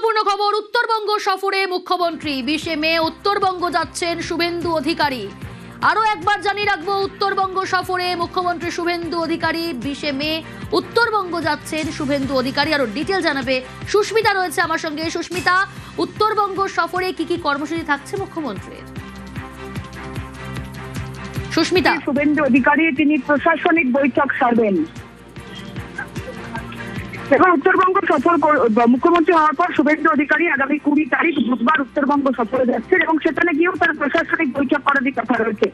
গুরুত্বপূর্ণ খবর, উত্তরবঙ্গ সফরে মুখ্যমন্ত্রী 20 মে উত্তরবঙ্গ যাচ্ছেন শুভেন্দু অধিকারী। আরো একবার জানিয়ে রাখবো, উত্তরবঙ্গ সফরে মুখ্যমন্ত্রী শুভেন্দু অধিকারী 20 মে উত্তরবঙ্গ যাচ্ছেন শুভেন্দু অধিকারী। আরো ডিটেল জানাবে সুস্মিতা রয়েছে আমার সঙ্গে। সুস্মিতা, উত্তরবঙ্গ সফরে কি কি কর্মসূচি থাকছে মুখ্যমন্ত্রীর? সুস্মিতা। শুভেন্দু অধিকারী তিনি প্রশাসনিক বৈঠক সারবেন এবং উত্তরবঙ্গ সফর মুখ্যমন্ত্রী হওয়ার পর শুভেন্দু অধিকারী আগামী 20 তারিখ বুধবার উত্তরবঙ্গ সফরে যাচ্ছেন এবং সেখানে গিয়েও তার প্রশাসনিক বৈঠক করারই কথা রয়েছে।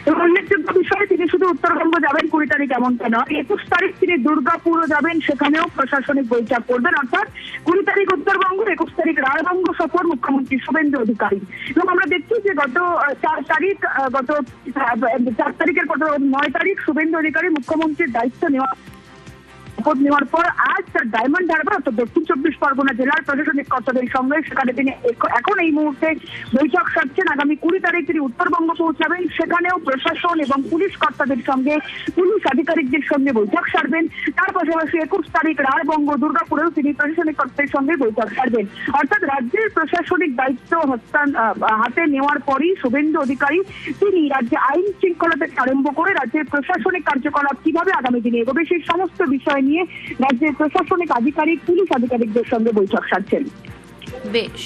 এবং উল্লেখযোগ্য বিষয়ে তিনি শুধু উত্তরবঙ্গ যাবেন 20 তারিখ এমনটা নয়, 21 তারিখ তিনি দুর্গাপুরও যাবেন, সেখানেও প্রশাসনিক বৈঠক করবেন। অর্থাৎ 20 তারিখ উত্তরবঙ্গ, 21 তারিখ রায়বঙ্গ সফর মুখ্যমন্ত্রী শুভেন্দু অধিকারী। এবং আমরা দেখছি যে গত 4 তারিখের পর 9 তারিখ শুভেন্দু অধিকারী মুখ্যমন্ত্রীর দায়িত্ব শপথ নেওয়ার পর আজ তার ডায়মন্ড হারবার অর্থাৎ দক্ষিণ 24 পরগনা জেলার প্রশাসনিক কর্তাদের সঙ্গে সেখানে তিনি এখন এই মুহূর্তে বৈঠক সারছেন। আগামী 20 তারিখ তিনি উত্তরবঙ্গ পৌঁছাবেন, সেখানেও প্রশাসন এবং পুলিশ কর্তাদের সঙ্গে, পুলিশ আধিকারিকদের সঙ্গে বৈঠক সারবেন। তার পাশাপাশি 21 তারিখ রায়বঙ্গ দুর্গাপুরেও তিনি প্রশাসনিক কর্তাদের সঙ্গে বৈঠক সারবেন। অর্থাৎ রাজ্যের প্রশাসনিক দায়িত্ব হাতে নেওয়ার পরই শুভেন্দু অধিকারী তিনি রাজ্যে আইন শৃঙ্খলা থেকে আরম্ভ করে রাজ্যের প্রশাসনিক কার্যকলাপ কিভাবে আগামী দিনে এগোবে সেই সমস্ত বিষয় নিয়ে রাজ্যের প্রশাসনিক আধিকারিক, পুলিশ আধিকারিকদের সঙ্গে বৈঠক সারছেন। বেশ।